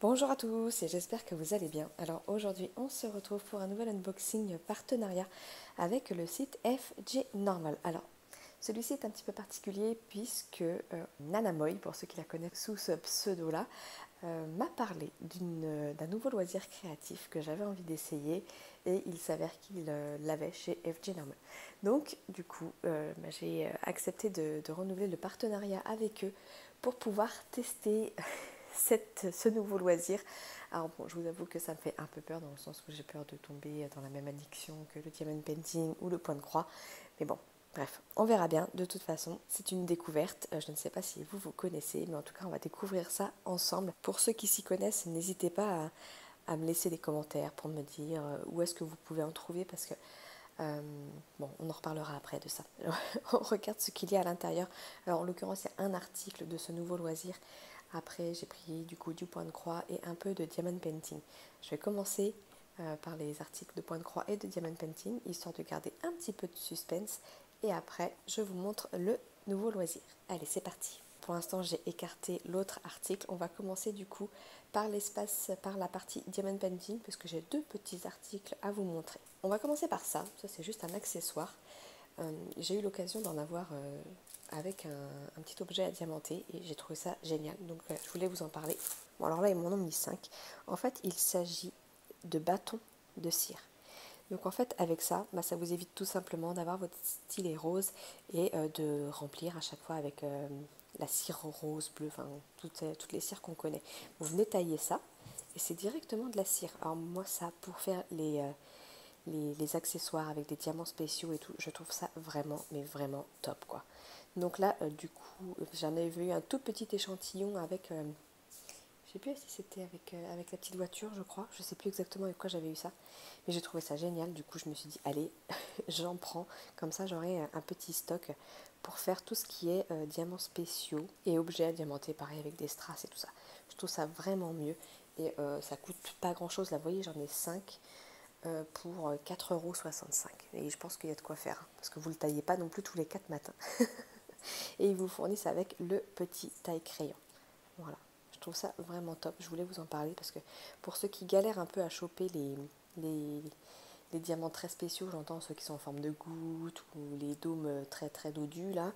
Bonjour à tous et j'espère que vous allez bien. Alors aujourd'hui on se retrouve pour un nouvel unboxing partenariat avec le site FG Normal. Alors celui-ci est un petit peu particulier puisque Nanamoy, pour ceux qui la connaissent sous ce pseudo-là, m'a parlé d'un nouveau loisir créatif que j'avais envie d'essayer et il s'avère qu'il l'avait chez FG Normal. Donc du coup j'ai accepté de renouveler le partenariat avec eux pour pouvoir tester ce nouveau loisir. Alors bon, je vous avoue que ça me fait un peu peur dans le sens où j'ai peur de tomber dans la même addiction que le diamond painting ou le point de croix. Mais bon, bref, on verra bien. De toute façon, c'est une découverte. Je ne sais pas si vous connaissez, mais en tout cas, on va découvrir ça ensemble. Pour ceux qui s'y connaissent, n'hésitez pas à me laisser des commentaires pour me dire où est-ce que vous pouvez en trouver parce que bon, on en reparlera après de ça. On regarde ce qu'il y a à l'intérieur. Alors en l'occurrence, il y a un article de ce nouveau loisir. Après, j'ai pris du coup du point de croix et un peu de diamond painting. Je vais commencer par les articles de point de croix et de diamond painting, histoire de garder un petit peu de suspense. Et après, je vous montre le nouveau loisir. Allez, c'est parti. Pour l'instant, j'ai écarté l'autre article. On va commencer du coup par la partie diamond painting, parce que j'ai deux petits articles à vous montrer. On va commencer par ça. Ça, c'est juste un accessoire. J'ai eu l'occasion d'en avoir avec un petit objet à diamanter et j'ai trouvé ça génial. Donc je voulais vous en parler. Bon, alors là, ils m'en ont mis 5. En fait, il s'agit de bâtons de cire. Donc en fait, avec ça, ça vous évite tout simplement d'avoir votre stylet rose et de remplir à chaque fois avec la cire rose, bleue, enfin toutes les cires qu'on connaît. Vous venez tailler ça et c'est directement de la cire. Alors moi, ça, pour faire les accessoires avec des diamants spéciaux et tout, je trouve ça vraiment, mais vraiment top quoi. Donc là, du coup, j'en avais vu un tout petit échantillon avec, je sais plus si c'était avec la petite voiture, je crois, je sais plus exactement avec quoi j'avais eu ça, mais j'ai trouvé ça génial, du coup je me suis dit, allez, j'en prends, comme ça j'aurai un petit stock pour faire tout ce qui est diamants spéciaux et objets à diamanter, pareil avec des strass et tout ça. Je trouve ça vraiment mieux et ça coûte pas grand chose, là vous voyez j'en ai 5 pour 4,65 €. Et je pense qu'il y a de quoi faire, hein, parce que vous ne le taillez pas non plus tous les 4 matins. Et ils vous fournissent avec le petit taille-crayon. Voilà, je trouve ça vraiment top. Je voulais vous en parler parce que pour ceux qui galèrent un peu à choper les, les diamants très spéciaux, j'entends ceux qui sont en forme de gouttes ou les dômes très très dodus là,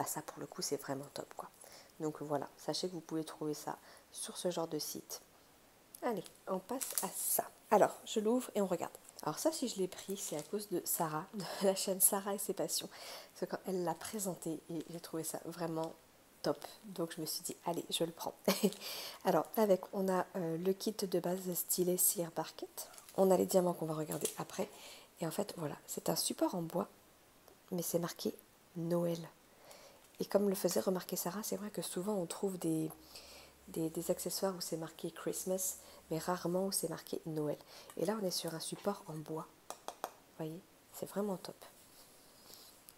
ça pour le coup c'est vraiment top quoi. Donc voilà, sachez que vous pouvez trouver ça sur ce genre de site. Allez, on passe à ça. Alors, je l'ouvre et on regarde. Alors ça, si je l'ai pris, c'est à cause de Sarah, de la chaîne Sarah et ses passions. C'est quand elle l'a présenté et j'ai trouvé ça vraiment top. Donc je me suis dit, allez, je le prends. Alors, avec, on a le kit de base stylet cire parquet. On a les diamants qu'on va regarder après. Et en fait, voilà, c'est un support en bois, mais c'est marqué Noël. Et comme le faisait remarquer Sarah, c'est vrai que souvent on trouve des accessoires où c'est marqué Christmas, mais rarement où c'est marqué Noël. Et là, on est sur un support en bois. Vous voyez, c'est vraiment top.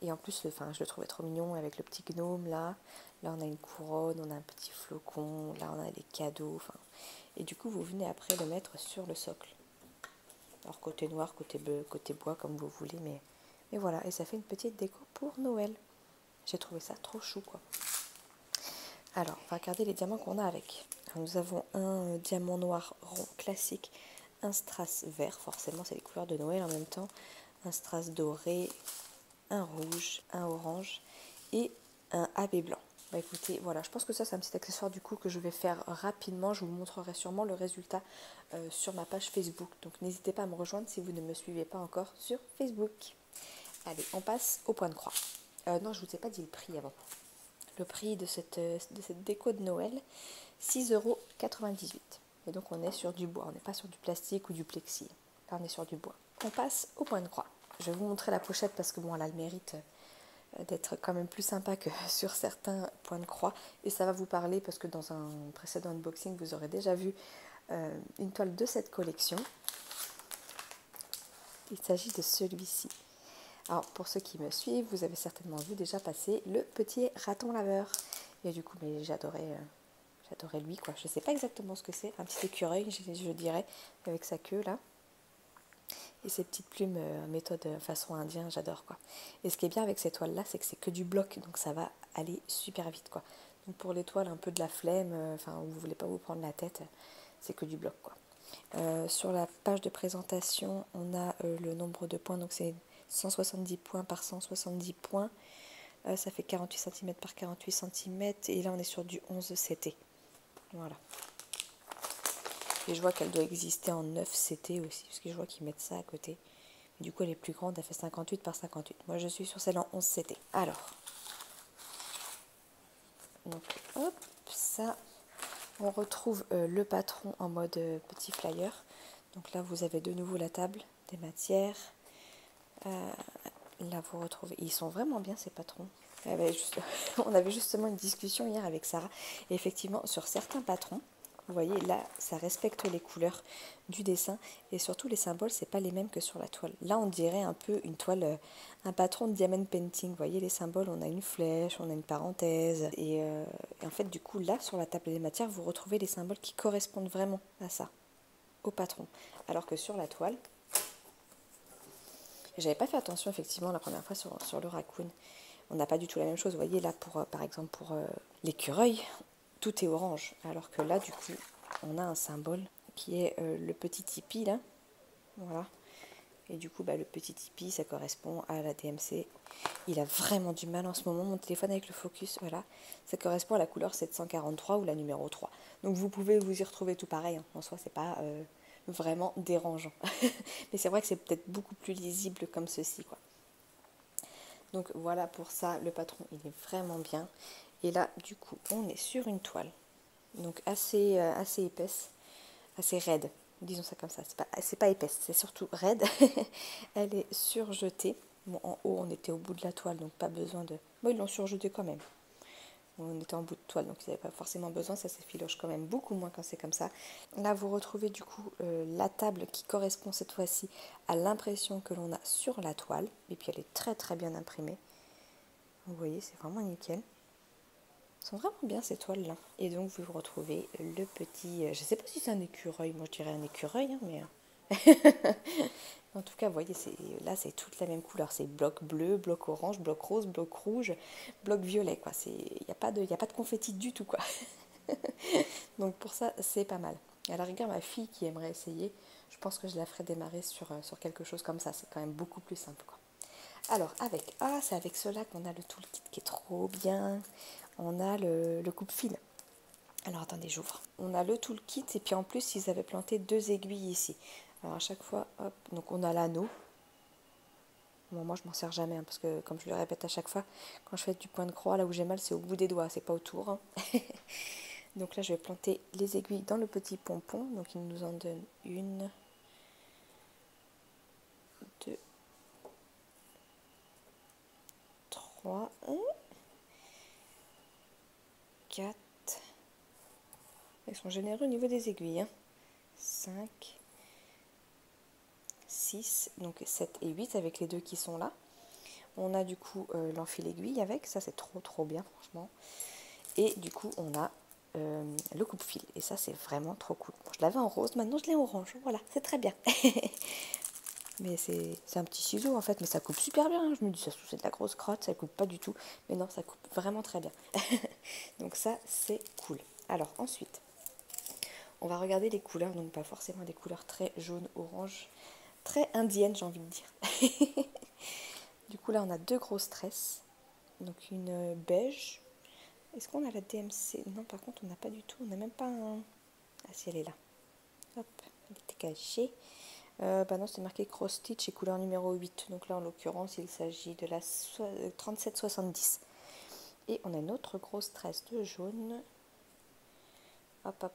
Et en plus, je le trouvais trop mignon avec le petit gnome là. Là, on a une couronne, on a un petit flocon. Là, on a des cadeaux. Et du coup, vous venez après le mettre sur le socle. Alors, côté noir, côté bleu, côté bois, comme vous voulez. Mais voilà, et ça fait une petite déco pour Noël. J'ai trouvé ça trop chou, quoi. Alors, on va regarder les diamants qu'on a avec. Alors, nous avons un diamant noir rond classique, un strass vert, forcément c'est les couleurs de Noël en même temps, un strass doré, un rouge, un orange et un AB blanc. Bah écoutez, voilà, je pense que ça c'est un petit accessoire du coup que je vais faire rapidement. Je vous montrerai sûrement le résultat sur ma page Facebook. Donc n'hésitez pas à me rejoindre si vous ne me suivez pas encore sur Facebook. Allez, on passe au point de croix. Non, je ne vous ai pas dit le prix avant. Le prix de cette déco de Noël, 6,98 €. Et donc on est sur du bois, on n'est pas sur du plastique ou du plexi. Là on est sur du bois. On passe au point de croix. Je vais vous montrer la pochette parce que bon, elle a le mérite d'être quand même plus sympa que sur certains points de croix. Et ça va vous parler parce que dans un précédent unboxing, vous aurez déjà vu une toile de cette collection. Il s'agit de celui-ci. Alors pour ceux qui me suivent, vous avez certainement vu déjà passer le petit raton laveur. Et du coup, mais j'adorais lui quoi. Je sais pas exactement ce que c'est, un petit écureuil je dirais, avec sa queue là. Et ces petites plumes méthode façon indien, j'adore quoi. Et ce qui est bien avec ces toiles là, c'est que c'est que du bloc, donc ça va aller super vite quoi. Donc pour les toiles un peu de la flemme, enfin où vous voulez pas vous prendre la tête, c'est que du bloc quoi. Sur la page de présentation, on a le nombre de points, donc c'est 170 points par 170 points. Ça fait 48 cm par 48 cm et là on est sur du 11 CT. Voilà. Et je vois qu'elle doit exister en 9 CT aussi, parce que je vois qu'ils mettent ça à côté. Du coup elle est plus grande, elle fait 58 par 58. Moi je suis sur celle en 11 CT. Alors, donc hop, ça, on retrouve le patron en mode petit flyer. Donc là vous avez de nouveau la table des matières. Là vous retrouvez, ils sont vraiment bien ces patrons. On avait justement une discussion hier avec Sarah. Et effectivement, sur certains patrons, vous voyez, là, ça respecte les couleurs du dessin. Et surtout, les symboles, c'est pas les mêmes que sur la toile. Là, on dirait un peu une toile, un patron de diamond painting. Vous voyez, les symboles, on a une flèche, on a une parenthèse. Et en fait, du coup, là, sur la table des matières, vous retrouvez les symboles qui correspondent vraiment à ça, au patron. Alors que sur la toile, j'avais pas fait attention, effectivement, la première fois sur le raccoon. On n'a pas du tout la même chose. Vous voyez, là, par exemple, pour l'écureuil, tout est orange. Alors que là, du coup, on a un symbole qui est le petit tipi, là. Voilà. Et du coup, le petit tipi, ça correspond à la DMC. Il a vraiment du mal en ce moment, mon téléphone avec le focus. Voilà. Ça correspond à la couleur 743 ou la numéro 3. Donc, vous pouvez vous y retrouver tout pareil. Hein. En soi, c'est pas vraiment dérangeant. Mais c'est vrai que c'est peut-être beaucoup plus lisible comme ceci, quoi. Donc voilà pour ça, le patron il est vraiment bien. Et là du coup on est sur une toile, donc assez épaisse, assez raide, disons ça comme ça, c'est pas épaisse, c'est surtout raide. Elle est surjetée. Bon, en haut on était au bout de la toile, donc pas besoin de... Bon, ils l'ont surjetée quand même. On était en bout de toile, donc ils n'avaient pas forcément besoin, ça s'effiloche quand même beaucoup moins quand c'est comme ça. Là vous retrouvez du coup la table qui correspond cette fois-ci à l'impression que l'on a sur la toile, et puis elle est très très bien imprimée. Vous voyez, c'est vraiment nickel. Elles sont vraiment bien ces toiles-là. Et donc vous retrouvez le petit... je ne sais pas si c'est un écureuil, moi je dirais un écureuil, hein, mais... En tout cas, vous voyez, là c'est toute la même couleur. C'est bloc bleu, bloc orange, bloc rose, bloc rouge, bloc violet, quoi. Il n'y a pas de confetti du tout, quoi. Donc pour ça, c'est pas mal. À la rigueur, ma fille qui aimerait essayer, je pense que je la ferai démarrer sur quelque chose comme ça. C'est quand même beaucoup plus simple, quoi. Alors, c'est avec cela qu'on a le toolkit qui est trop bien. On a le coupe-fil. Alors, attendez, j'ouvre. On a le toolkit et puis en plus, ils avaient planté 2 aiguilles ici. Alors, à chaque fois, hop, donc on a l'anneau. Bon, moi, je m'en sers jamais, hein, parce que, comme je le répète à chaque fois, quand je fais du point de croix, là où j'ai mal, c'est au bout des doigts, c'est pas autour. Hein. Donc là, je vais planter les aiguilles dans le petit pompon. Donc, il nous en donne 1, 2, 3, 4. Ils sont généreux au niveau des aiguilles. Hein. 5, 6, donc 7 et 8 avec les 2 qui sont là. On a du coup l'enfil aiguille avec, ça c'est trop bien franchement. Et du coup on a le coupe-fil et ça c'est vraiment trop cool. Bon, je l'avais en rose, maintenant je l'ai en orange, voilà, c'est très bien. Mais c'est un petit ciseau en fait, mais ça coupe super bien. Je me dis ça c'est de la grosse crotte, ça coupe pas du tout. Mais non, ça coupe vraiment très bien. Donc ça c'est cool. Alors ensuite, on va regarder les couleurs, donc pas forcément des couleurs très jaune, orange, très indiennes j'ai envie de dire. Du coup là on a 2 grosses tresses, donc une beige. Est-ce qu'on a la DMC? Non, par contre on n'a pas du tout, on n'a même pas un... Ah si, elle est là. Hop, elle était cachée. Non, c'est marqué cross stitch et couleur numéro 8. Donc là en l'occurrence il s'agit de la 3770. Et on a une autre grosse tresse de jaune. Hop,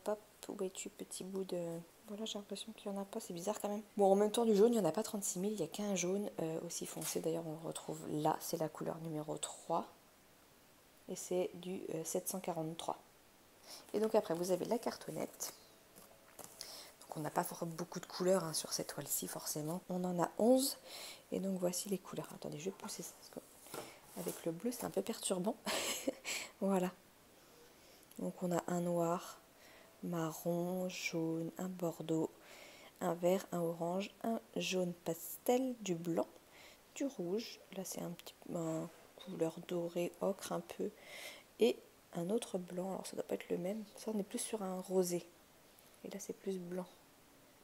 où es-tu petit bout de... Voilà, j'ai l'impression qu'il n'y en a pas, c'est bizarre quand même. Bon, en même temps du jaune, il n'y en a pas 36 000, il n'y a qu'un jaune aussi foncé. D'ailleurs, on le retrouve là, c'est la couleur numéro 3. Et c'est du 743. Et donc après, vous avez la cartonnette. Donc on n'a pas beaucoup de couleurs hein, sur cette toile-ci, forcément. On en a 11. Et donc voici les couleurs. Attendez, je vais pousser ça, parce que avec le bleu, c'est un peu perturbant. Voilà. Donc on a un noir, marron, jaune, un bordeaux, un vert, un orange, un jaune pastel, du blanc, du rouge, là c'est un petit couleur dorée, ocre un peu, et un autre blanc. Alors ça doit pas être le même. Ça, on est plus sur un rosé. Et là, c'est plus blanc.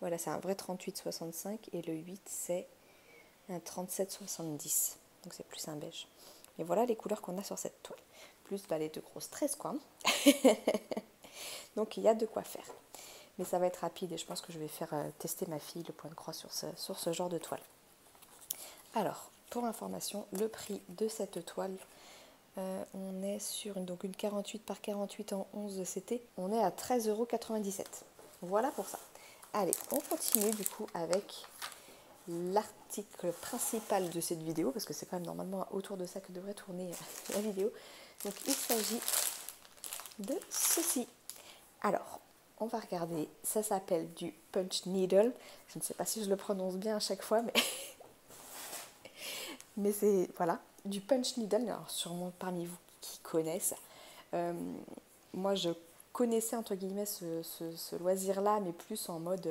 Voilà, c'est un vrai 38,65 et le 8, c'est un 37,70. Donc c'est plus un beige. Et voilà les couleurs qu'on a sur cette toile. Plus les deux grosses tresses, quoi. Donc il y a de quoi faire. Mais ça va être rapide et je pense que je vais faire tester ma fille le point de croix sur ce genre de toile. Alors, pour information, le prix de cette toile, on est sur donc une 48 par 48 en 11 CT. On est à 13,97 €. Voilà pour ça. Allez, on continue du coup avec l'article principal de cette vidéo, parce que c'est quand même normalement autour de ça que devrait tourner la vidéo. Donc il s'agit de ceci. Alors, on va regarder, ça s'appelle du punch needle. Je ne sais pas si je le prononce bien à chaque fois, mais c'est, voilà, du punch needle. Alors sûrement parmi vous qui connaissent. Moi, je connaissais entre guillemets ce loisir-là, mais plus en mode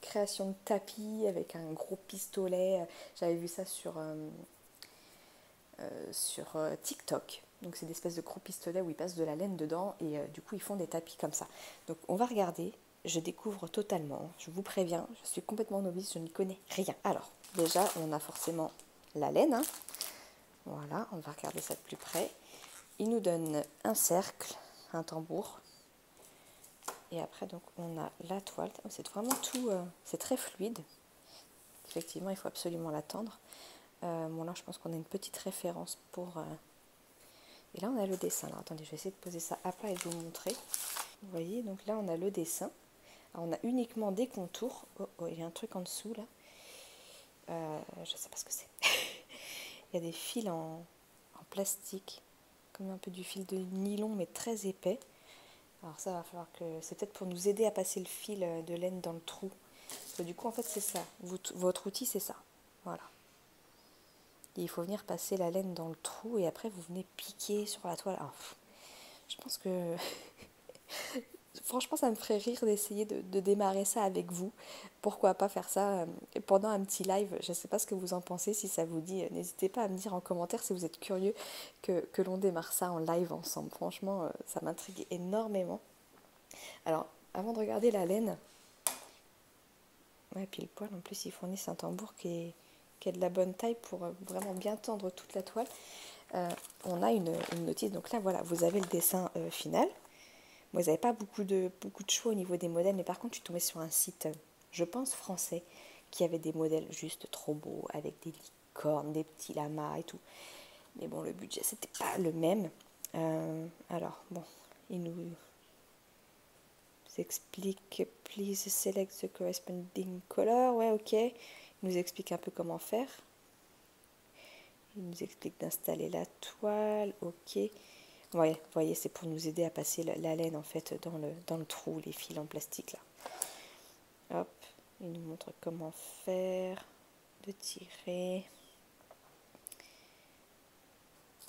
création de tapis avec un gros pistolet. J'avais vu ça sur TikTok. Donc c'est des espèces de gros pistolets où ils passent de la laine dedans et du coup ils font des tapis comme ça. Donc on va regarder, je découvre totalement, je vous préviens, je suis complètement novice, je n'y connais rien. Alors déjà on a forcément la laine, hein. Voilà, on va regarder ça de plus près. Il nous donne un cercle, un tambour. Et après, donc, on a la toile. C'est vraiment tout, c'est très fluide. Effectivement, il faut absolument l'attendre. Bon, là, je pense qu'on a une petite référence pour... Et là, on a le dessin. Alors, attendez, je vais essayer de poser ça à plat et de vous montrer. Vous voyez, donc là, on a le dessin. Alors, on a uniquement des contours. Oh, oh, il y a un truc en dessous, là. Je ne sais pas ce que c'est. Il y a des fils en plastique, comme un peu du fil de nylon, mais très épais. Alors ça va falloir que... C'est peut-être pour nous aider à passer le fil de laine dans le trou. Parce que du coup, en fait, c'est ça. Votre outil, c'est ça. Voilà. Et il faut venir passer la laine dans le trou et après, vous venez piquer sur la toile. Alors, je pense que... Franchement, ça me ferait rire d'essayer de démarrer ça avec vous. Pourquoi pas faire ça pendant un petit live. Je ne sais pas ce que vous en pensez, si ça vous dit. N'hésitez pas à me dire en commentaire si vous êtes curieux que l'on démarre ça en live ensemble. Franchement, ça m'intrigue énormément. Alors, avant de regarder la laine, ouais, pile poil, en plus ils fournissent un tambour qui est de la bonne taille pour vraiment bien tendre toute la toile. On a une notice, donc là voilà, vous avez le dessin final. Moi, vous n'avez pas beaucoup de choix au niveau des modèles, mais par contre, je suis tombée sur un site, je pense français, qui avait des modèles juste trop beaux, avec des licornes, des petits lamas et tout. Mais bon, le budget, c'était pas le même. Alors, bon, il nous explique, please select the corresponding color. Ouais, ok. Il nous explique un peu comment faire. Il nous explique d'installer la toile, ok. Ouais, vous voyez, c'est pour nous aider à passer la laine en fait dans le trou, les fils en plastique là. Hop, il nous montre comment faire, de tirer.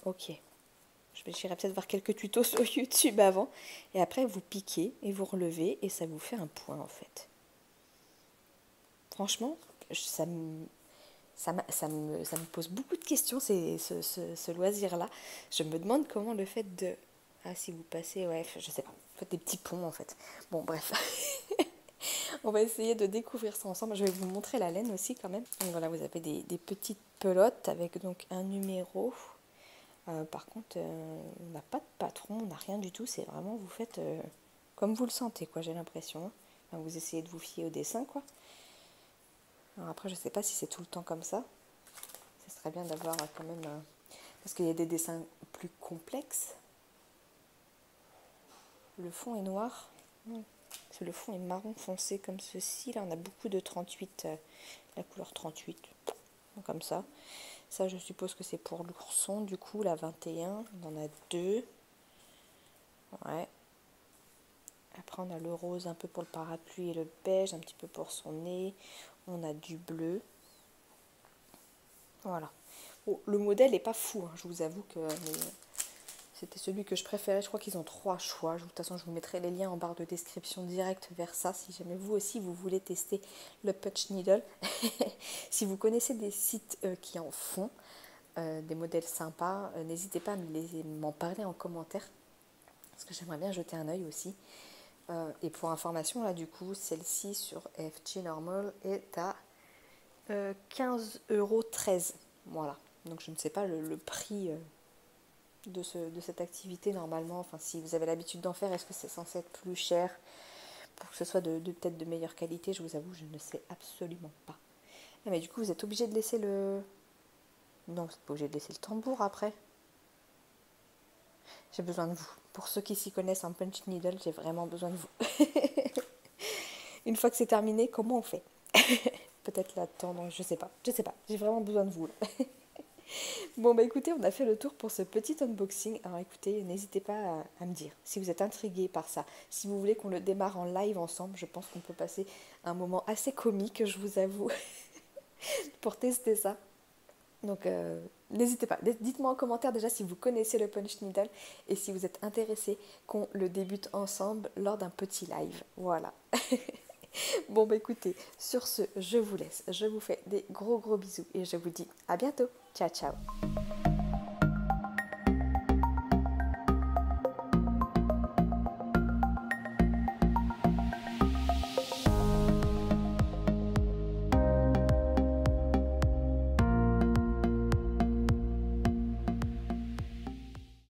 Ok, j'irai peut-être voir quelques tutos sur YouTube avant. Et après, vous piquez et vous relevez et ça vous fait un point en fait. Franchement, ça me pose beaucoup de questions, ce loisir-là. Je me demande comment le fait de... Ah, si vous passez, ouais, je sais pas. Vous faites des petits ponts, en fait. Bon, bref. On va essayer de découvrir ça ensemble. Je vais vous montrer la laine aussi, quand même. Donc voilà, vous avez des petites pelotes avec donc un numéro. Par contre, on n'a pas de patron, on n'a rien du tout. C'est vraiment, vous faites comme vous le sentez, quoi, j'ai l'impression. Enfin, vous essayez de vous fier au dessin, quoi. Alors après, je sais pas si c'est tout le temps comme ça. Ce serait bien d'avoir quand même... parce qu'il y a des dessins plus complexes. Le fond est noir. Parce que le fond est marron foncé comme ceci. Là, on a beaucoup de 38. La couleur 38. Comme ça. Ça, je suppose que c'est pour l'ourson. Du coup, la 21. On en a deux. Ouais. Après, on a le rose un peu pour le parapluie et le beige. Un petit peu pour son nez. On a du bleu. Voilà. Bon, le modèle n'est pas fou, hein, je vous avoue que c'était celui que je préférais. Je crois qu'ils ont 3 choix. De toute façon, je vous mettrai les liens en barre de description direct vers ça, si jamais vous aussi vous voulez tester le punch needle. Si vous connaissez des sites qui en font, des modèles sympas, n'hésitez pas à m'en parler en commentaire. parce que j'aimerais bien jeter un œil aussi. Et pour information, là du coup, celle-ci sur FG Normal est à 15,13 €. Voilà, donc je ne sais pas le prix de cette activité normalement. Enfin, si vous avez l'habitude d'en faire, est-ce que c'est censé être plus cher pour que ce soit peut-être de meilleure qualité? Je vous avoue, je ne sais absolument pas. Ah, mais du coup, vous êtes obligé de laisser le... Non, vous n'êtes pas obligé de laisser le tambour après. J'ai besoin de vous. Pour ceux qui s'y connaissent en punch needle, j'ai vraiment besoin de vous. Une fois que c'est terminé, comment on fait? Peut-être l'attendre, je sais pas. Je sais pas. J'ai vraiment besoin de vous là. Bon bah écoutez, on a fait le tour pour ce petit unboxing. Alors écoutez, n'hésitez pas à me dire si vous êtes intrigué par ça. Si vous voulez qu'on le démarre en live ensemble, je pense qu'on peut passer un moment assez comique, je vous avoue, pour tester ça. Donc n'hésitez pas, dites-moi en commentaire déjà si vous connaissez le punch needle et si vous êtes intéressé qu'on le débute ensemble lors d'un petit live. Voilà. Bon bah écoutez, sur ce, je vous laisse. Je vous fais des gros bisous et je vous dis à bientôt. Ciao ciao.